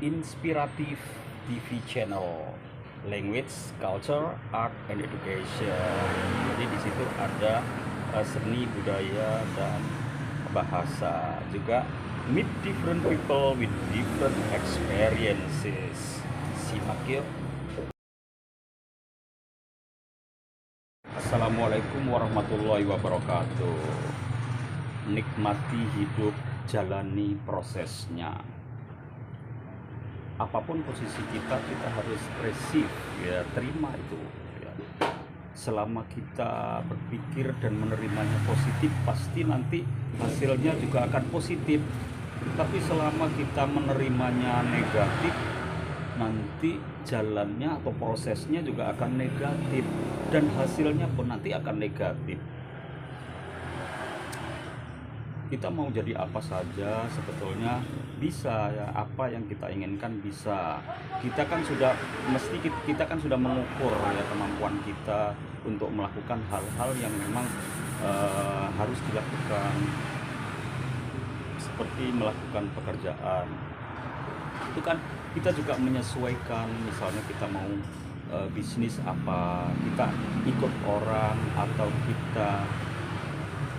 Inspiratif TV channel, language, culture, art, and education. Jadi di situ ada seni budaya dan bahasa, juga meet different people with different experiences. Simak yuk. Assalamualaikum warahmatullahi wabarakatuh. Nikmati hidup, jalani prosesnya. Apapun posisi kita harus resif, ya, terima itu, ya. Selama kita berpikir dan menerimanya positif, pasti nanti hasilnya juga akan positif. Tapi selama kita menerimanya negatif, nanti jalannya atau prosesnya juga akan negatif, dan hasilnya pun nanti akan negatif. Kita mau jadi apa saja sebetulnya bisa, ya, apa yang kita inginkan bisa. Kita kan sudah kita kan sudah mengukur, ya, kemampuan kita untuk melakukan hal-hal yang memang harus dilakukan, seperti melakukan pekerjaan. Itu kan kita juga menyesuaikan, misalnya kita mau bisnis apa, kita ikut orang atau kita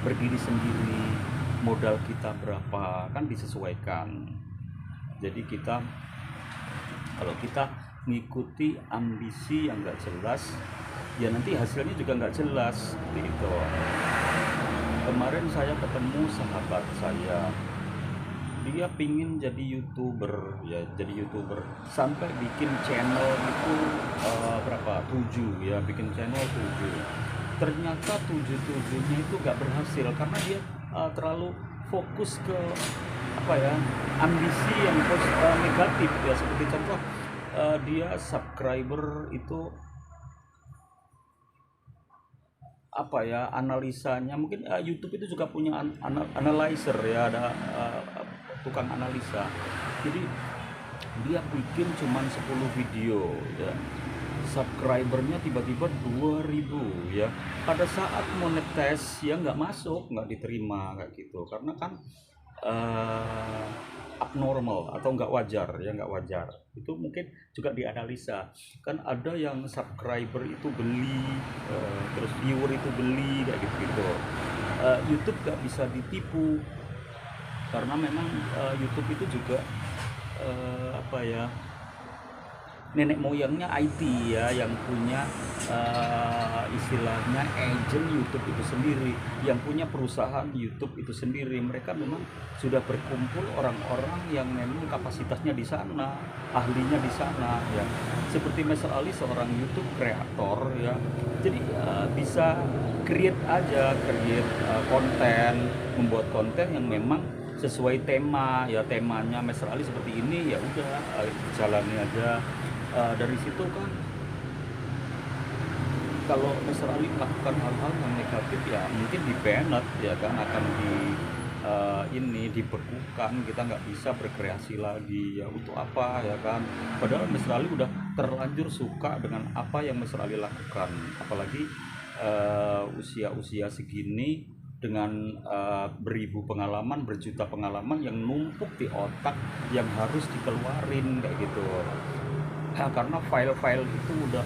berdiri sendiri, modal kita berapa, kan disesuaikan. Jadi kalau kita mengikuti ambisi yang nggak jelas, ya nanti hasilnya juga nggak jelas, seperti itu. Kemarin saya ketemu sahabat saya, dia pingin jadi youtuber, ya, jadi youtuber sampai bikin channel itu berapa, 7, ya, bikin channel 7. Ternyata 7-7-nya itu gak berhasil karena dia terlalu fokus ke apa ya, ambisi yang negatif, ya. Seperti contoh, dia subscriber itu apa ya, analisanya mungkin, YouTube itu juga punya analyzer, ya, ada tukang analisa. Jadi dia bikin cuman 10 video, ya, subscribernya tiba-tiba 2000, ya. Pada saat monetis, ya, nggak masuk, nggak diterima kayak gitu, karena kan uh, abnormal atau nggak wajar, ya, nggak wajar. Itu mungkin juga dianalisa, kan ada yang subscriber itu beli, terus viewer itu beli kayak gitu. YouTube nggak bisa ditipu, karena memang YouTube itu juga apa ya, nenek moyangnya IT, ya, yang punya istilahnya agent YouTube itu sendiri, yang punya perusahaan YouTube itu sendiri. Mereka memang sudah berkumpul orang-orang yang memang kapasitasnya di sana, ahlinya di sana, ya. Seperti Mas Ali, seorang YouTube kreator, ya. Jadi bisa create konten, membuat konten yang memang sesuai tema, ya. Temanya Mas Ali seperti ini, ya udah, jalani aja. Dari situ kan, kalau Mr. Ali melakukan hal-hal yang negatif, ya mungkin di banned, ya kan, akan ini dibekukan, kita nggak bisa berkreasi lagi, ya. Untuk apa, ya kan, padahal Mr. Ali udah terlanjur suka dengan apa yang Mr. Ali lakukan, apalagi usia-usia segini, dengan beribu pengalaman, berjuta pengalaman yang numpuk di otak, yang harus dikeluarin kayak gitu. Nah, karena file-file itu udah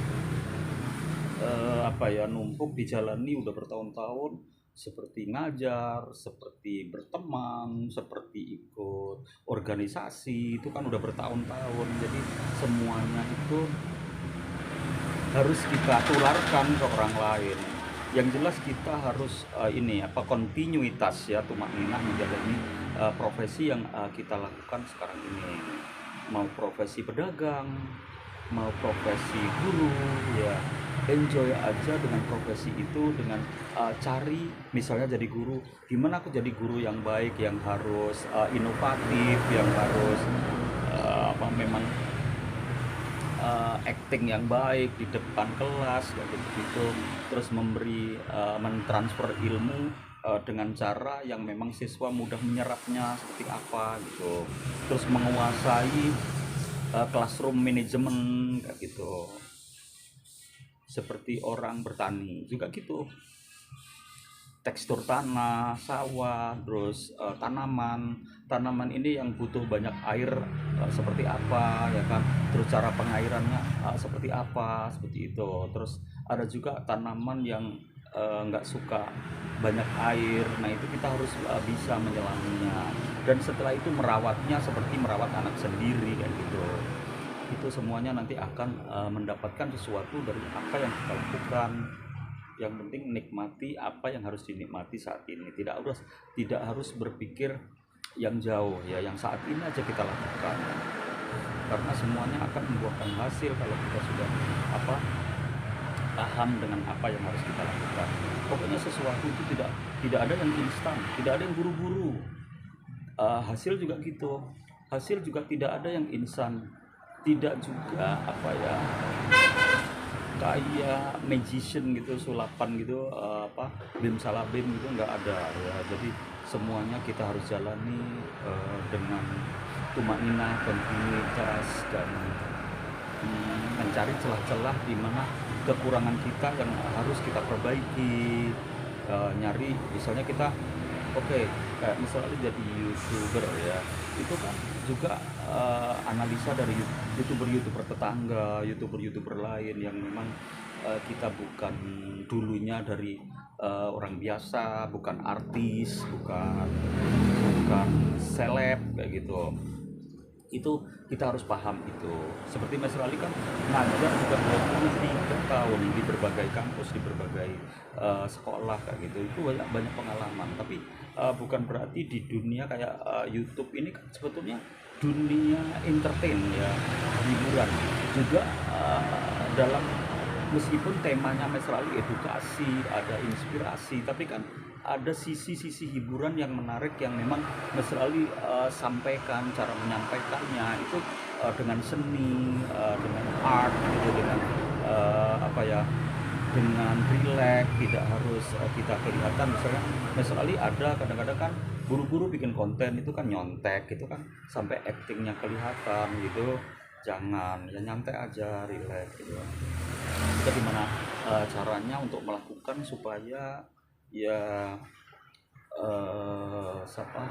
apa ya, numpuk dijalani udah bertahun-tahun, seperti ngajar, seperti berteman, seperti ikut organisasi, itu kan udah bertahun-tahun. Jadi semuanya itu harus kita tularkan ke orang lain. Yang jelas kita harus ini apa, kontinuitas, ya, tumakninah menjalani profesi yang kita lakukan sekarang ini. Mau profesi pedagang, mau profesi guru, ya, enjoy aja dengan profesi itu, dengan cari, misalnya jadi guru, gimana aku jadi guru yang baik, yang harus inovatif, yang harus apa, memang acting yang baik di depan kelas kayak gitu, terus mentransfer ilmu dengan cara yang memang siswa mudah menyerapnya seperti apa gitu, terus menguasai classroom management kayak gitu, seperti orang bertani juga gitu. tekstur tanah, sawah, terus tanaman ini yang butuh banyak air seperti apa ya kan, terus cara pengairannya seperti apa, seperti itu. Terus ada juga tanaman yang nggak suka banyak air, nah itu kita harus bisa menyelaminya, dan setelah itu merawatnya seperti merawat anak sendiri kayak gitu. Itu semuanya nanti akan mendapatkan sesuatu dari apa yang kita lakukan. Yang penting nikmati apa yang harus dinikmati saat ini, tidak harus berpikir yang jauh ya, yang saat ini aja kita lakukan, karena semuanya akan membuahkan hasil kalau kita sudah apa paham dengan apa yang harus kita lakukan. Pokoknya sesuatu itu tidak ada yang instan, tidak ada yang buru-buru. Hasil juga gitu, hasil juga tidak ada yang instan, tidak juga apa ya, kayak magician gitu, sulapan gitu, apa bim salabim gitu, nggak ada ya. Jadi semuanya kita harus jalani dengan tumakninah, kontinuitas, dan mencari celah-celah di mana kekurangan kita yang harus kita perbaiki. Nyari misalnya kita kayak misalnya jadi youtuber ya, itu kan juga analisa dari youtuber tetangga, youtuber lain yang memang kita bukan dulunya dari orang biasa, bukan artis, bukan seleb kayak gitu. Itu kita harus paham itu. Seperti Mas Rali kan ngajar juga 23 tahun di berbagai kampus, di berbagai sekolah kayak gitu. Itu banyak pengalaman, tapi bukan berarti di dunia kayak YouTube ini kan sebetulnya dunia entertain ya, hiburan juga, dalam meskipun temanya Mas Rali edukasi, ada inspirasi, tapi kan ada sisi-sisi hiburan yang menarik yang memang Mas Rali sampaikan, cara menyampaikannya itu dengan seni, dengan art gitu, dengan apa ya, dengan relax, tidak harus kita kelihatan. Misalnya Mas Rali ada kadang-kadang kan buru-buru bikin konten itu kan nyontek gitu kan, sampai actingnya kelihatan gitu. Jangan, ya nyantai aja, relax gitu. Kita gimana caranya untuk melakukan supaya ya siapa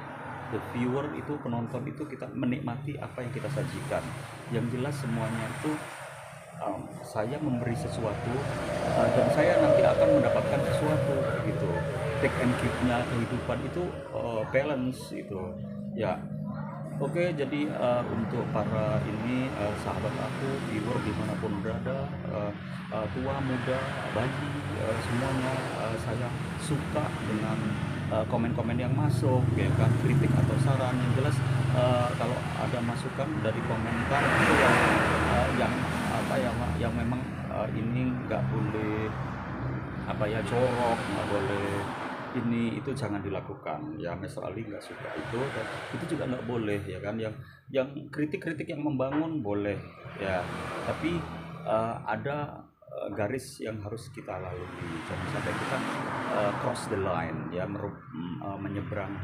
the viewer itu, penonton itu, kita menikmati apa yang kita sajikan. Yang jelas semuanya itu saya memberi sesuatu, dan saya nanti akan mendapatkan sesuatu gitu. Take and give-nya kehidupan itu balance itu ya. Oke, jadi untuk para ini sahabat aku, viewer dimanapun berada, tua, muda, bayi, semuanya, saya suka dengan komen-komen yang masuk, ya kan, kritik atau saran. Yang jelas kalau ada masukan dari komentar itu yang apa ya, yang memang ini nggak boleh apa ya, jorok, nggak boleh ini itu, jangan dilakukan ya. Mas Ali nggak suka itu, dan itu juga nggak boleh ya kan. Yang kritik-kritik yang membangun boleh ya, tapi ada garis yang harus kita lalui, jangan sampai kita cross the line ya, menyeberang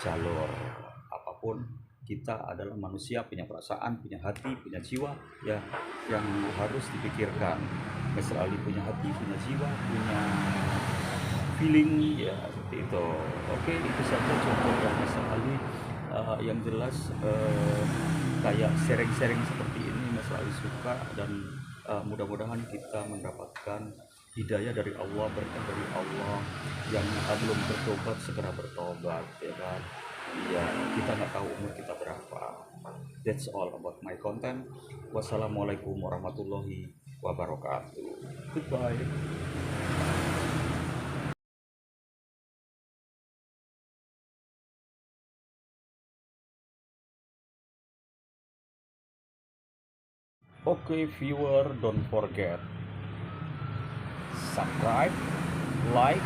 jalur. Apapun, kita adalah manusia, punya perasaan, punya hati, punya jiwa ya, yang harus dipikirkan. Mas Ali punya hati, punya jiwa, punya feeling ya, seperti itu. Oke, itu saja contoh dari Mas Ali. Yang jelas kayak sharing-sharing seperti ini Mas Ali suka, dan mudah-mudahan kita mendapatkan hidayah dari Allah, berkah dari Allah. Yang belum bertobat segera bertobat ya kan. Ya, kita nggak tahu umur kita berapa. That's all about my content. Wassalamualaikum warahmatullahi wabarakatuh. Goodbye. Okay, viewer, don't forget subscribe, like,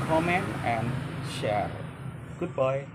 comment, and share. Goodbye.